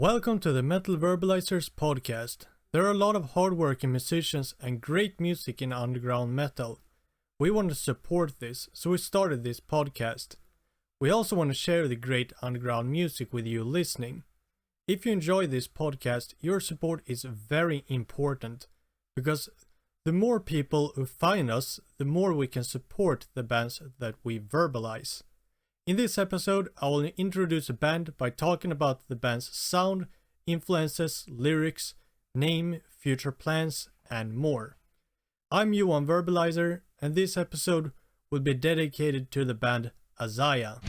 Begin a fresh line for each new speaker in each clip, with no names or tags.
Welcome to the Metal Verbalizers podcast. There are a lot of hardworking musicians and great music in underground metal. We want to support this, so we started this podcast. We also want to share the great underground music with you listening. If you enjoy this podcast, your support is very important, because the more people who find us, the more we can support the bands that we verbalize. In this episode, I will introduce a band by talking about the band's sound, influences, lyrics, name, future plans, and more. I'm Johan Verbalizer, and this episode will be dedicated to the band Azzaya.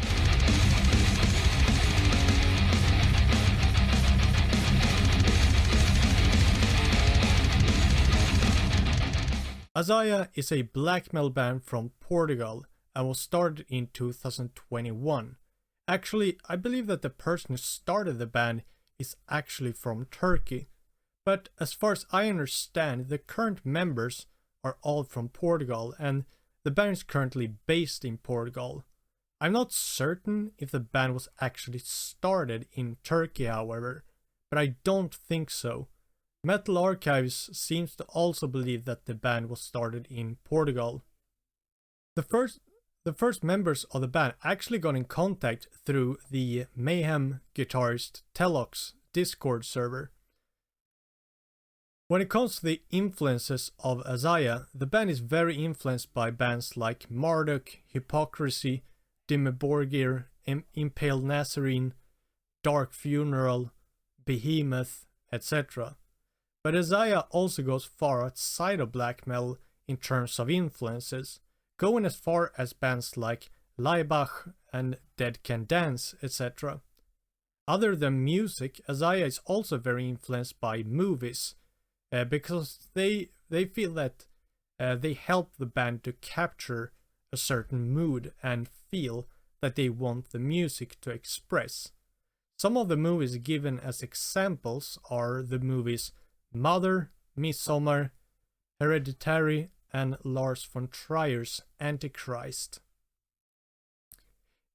Azzaya is a black metal band from Portugal and was started in 2021. Actually, I believe that the person who started the band is actually from Turkey. But as far as I understand, the current members are all from Portugal, and the band is currently based in Portugal. I'm not certain if the band was actually started in Turkey, however, but I don't think so. Metal Archives seems to also believe that the band was started in Portugal. The first members of the band actually got in contact through the Mayhem guitarist Telok's Discord server. When it comes to the influences of Azzaya, the band is very influenced by bands like Marduk, Hypocrisy, Dimmu Borgir, Impaled Nazarene, Dark Funeral, Behemoth, etc. But Azzaya also goes far outside of black metal in terms of influences, going as far as bands like Laibach and Dead Can Dance, etc. Other than music, Azzaya is also very influenced by movies, because they feel that they help the band to capture a certain mood and feel that they want the music to express. Some of the movies given as examples are the movies Mother, Midsommar, Hereditary, and Lars von Trier's Antichrist.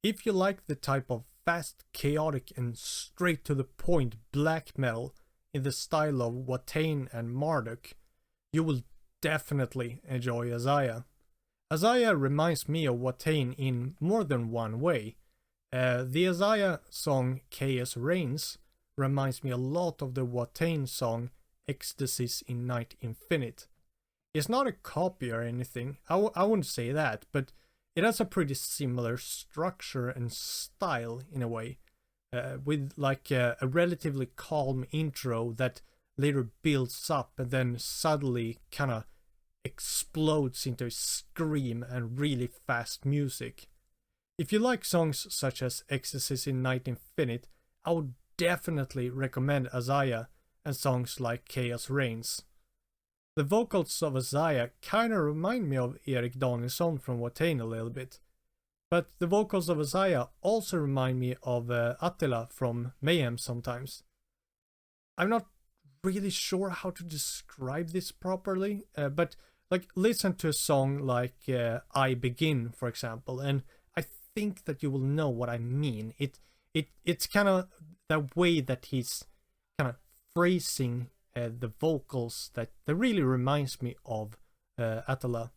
If you like the type of fast, chaotic, and straight to the point black metal in the style of Watain and Marduk, you will definitely enjoy Azzaya. Azzaya reminds me of Watain in more than one way. The Azzaya song Chaos Reigns reminds me a lot of the Watain song Ecstasies in Night Infinite. It's not a copy or anything, I wouldn't say that, but it has a pretty similar structure and style in a way, with like a relatively calm intro that later builds up and then suddenly kind of explodes into a scream and really fast music. If you like songs such as Ecstasies in Night Infinite, I would definitely recommend Azzaya and songs like Chaos Reigns. The vocals of Azzaya kinda remind me of Erik Danielsson from Watain a little bit, but the vocals of Azzaya also remind me of Attila from Mayhem sometimes. I'm not really sure how to describe this properly, but like listen to a song like I Begin, for example, and I think that you will know what I mean. It's kind of the way that he's kind of phrasing the vocals that really reminds me of Attila.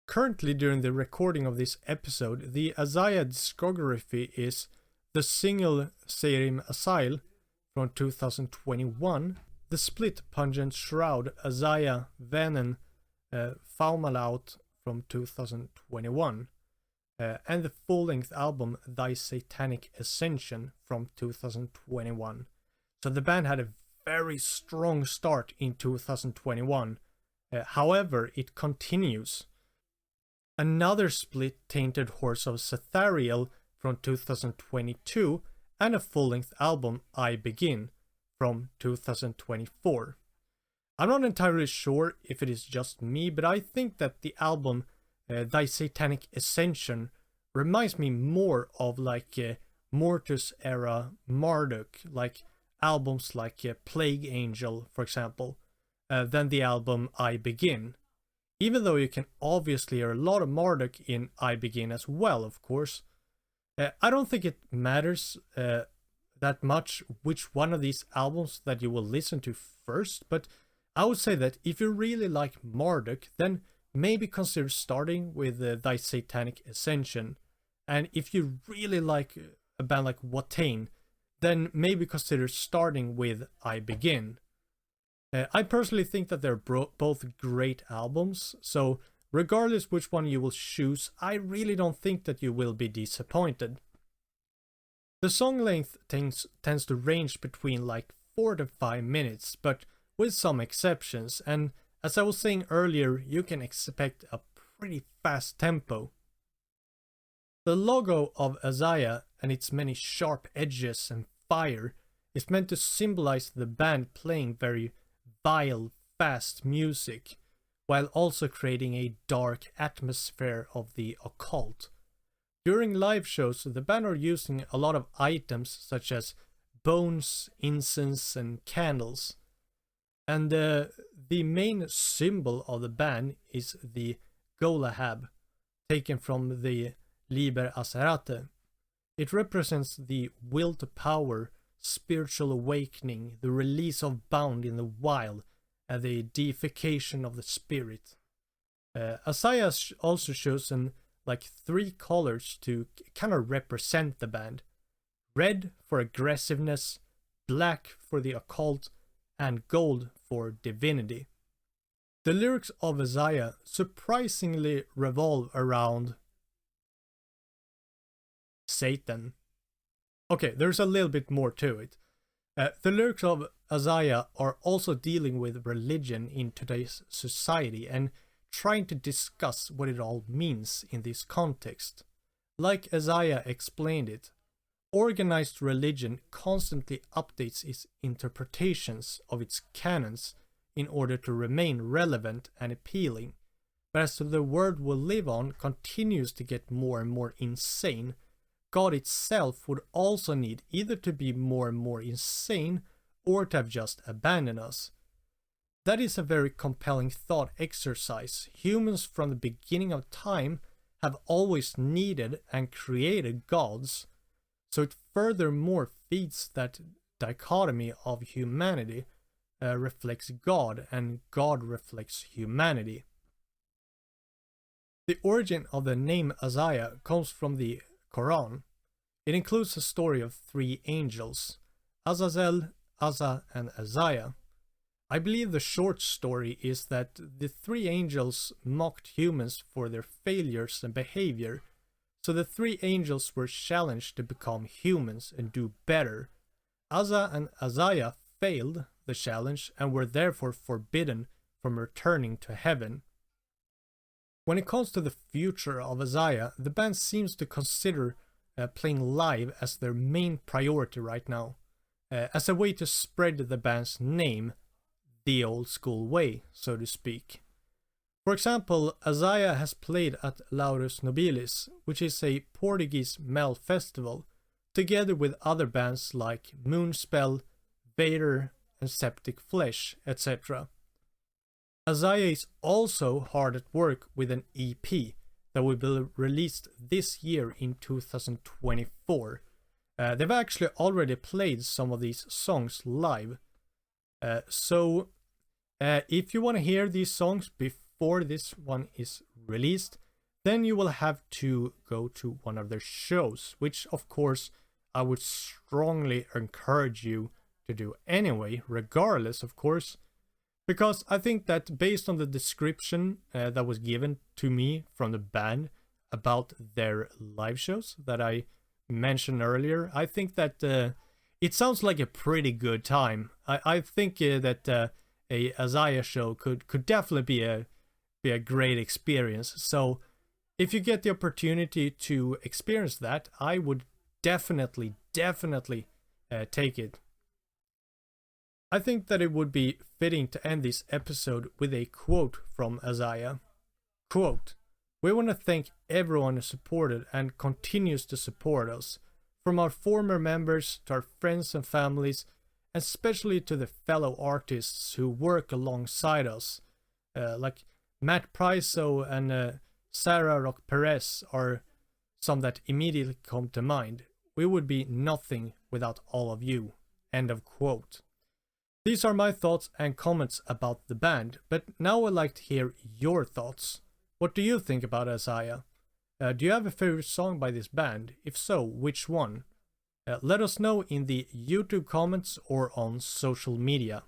Currently, during the recording of this episode, the Azzaya discography is the single Serim Asile from 2021, the split Pungent Shroud Azzaya Venen Faumalaut from 2021, and the full-length album Thy Satanic Ascension from 2021. So the band had a very strong start in 2021. However, it continues. Another split, Tainted Horse of Cethariel from 2022, and a full-length album, I Begin, from 2024. I'm not entirely sure if it is just me, but I think that the album Thy Satanic Ascension reminds me more of like Mortus era Marduk, like albums like Plague Angel, for example, than the album I Begin. Even though you can obviously hear a lot of Marduk in I Begin as well, of course. I don't think it matters that much which one of these albums that you will listen to first, but I would say that if you really like Marduk, then maybe consider starting with Thy Satanic Ascension. And if you really like a band like Watain, then maybe consider starting with I Begin. I personally think that they're both great albums, so regardless which one you will choose, I really don't think that you will be disappointed. The song length tends to range between like 4 to 5 minutes, but with some exceptions, and as I was saying earlier, you can expect a pretty fast tempo. The logo of Azzaya and its many sharp edges and fire is meant to symbolize the band playing very vile, fast music, while also creating a dark atmosphere of the occult. During live shows, the band are using a lot of items such as bones, incense, and candles. And the main symbol of the band is the Golahab, taken from the Liber Aserate. It represents the will to power, spiritual awakening, the release of bound in the wild, and the deification of the spirit. Azzaya also shows like 3 colors to kind of represent the band. Red for aggressiveness, black for the occult, and gold for divinity. The lyrics of Azzaya surprisingly revolve around Satan. Okay, there's a little bit more to it. The lyrics of Azzaya are also dealing with religion in today's society and trying to discuss what it all means in this context. Like Azzaya explained it, organized religion constantly updates its interpretations of its canons in order to remain relevant and appealing, but as the world we live on continues to get more and more insane, God itself would also need either to be more and more insane or to have just abandoned us. That is a very compelling thought exercise. Humans from the beginning of time have always needed and created gods, so it furthermore feeds that dichotomy of humanity reflects God and God reflects humanity. The origin of the name Azzaya comes from the Quran. It includes a story of 3 angels, Azazel, Azza, and Azzaya. I believe the short story is that the 3 angels mocked humans for their failures and behavior, so the 3 angels were challenged to become humans and do better. Azza and Azzaya failed the challenge and were therefore forbidden from returning to heaven. When it comes to the future of Azzaya, the band seems to consider playing live as their main priority right now, as a way to spread the band's name the old school way, so to speak. For example, Azzaya has played at Laurus Nobilis, which is a Portuguese metal festival, together with other bands like Moonspell, Vader, and Septic Flesh, etc. Azzaya is also hard at work with an EP that will be released this year in 2024. They've actually already played some of these songs live. So if you want to hear these songs before this one is released, then you will have to go to one of their shows, which of course I would strongly encourage you to do anyway, regardless of course. Because I think that based on the description that was given to me from the band about their live shows that I mentioned earlier, I think that it sounds like a pretty good time. I think that a Azzaya show could definitely be a great experience. So if you get the opportunity to experience that, I would definitely take it. I think that it would be fitting to end this episode with a quote from Azzaya. Quote, "We want to thank everyone who supported and continues to support us, from our former members to our friends and families, and especially to the fellow artists who work alongside us, like Matt Priso and Sarah Rock Perez are some that immediately come to mind. We would be nothing without all of you. End of quote. These are my thoughts and comments about the band, but now I'd like to hear your thoughts. What do you think about Azzaya? Do you have a favorite song by this band? If so, which one? Let us know in the YouTube comments or on social media.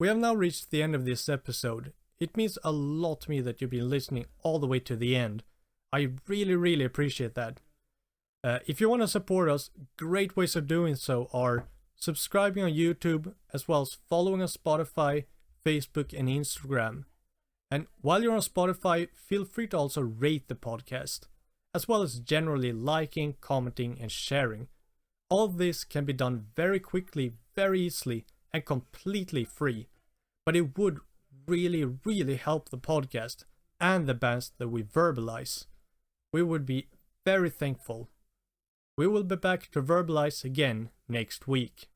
We have now reached the end of this episode. It means a lot to me that you've been listening all the way to the end. I really appreciate that. If you want to support us, great ways of doing so are subscribing on YouTube, as well as following on Spotify, Facebook and Instagram. And while you're on Spotify, feel free to also rate the podcast, as well as generally liking, commenting and sharing. All of this can be done very quickly, very easily and completely free. But it would really help the podcast and the bands that we verbalize. We would be very thankful. We will be back to verbalize again next week.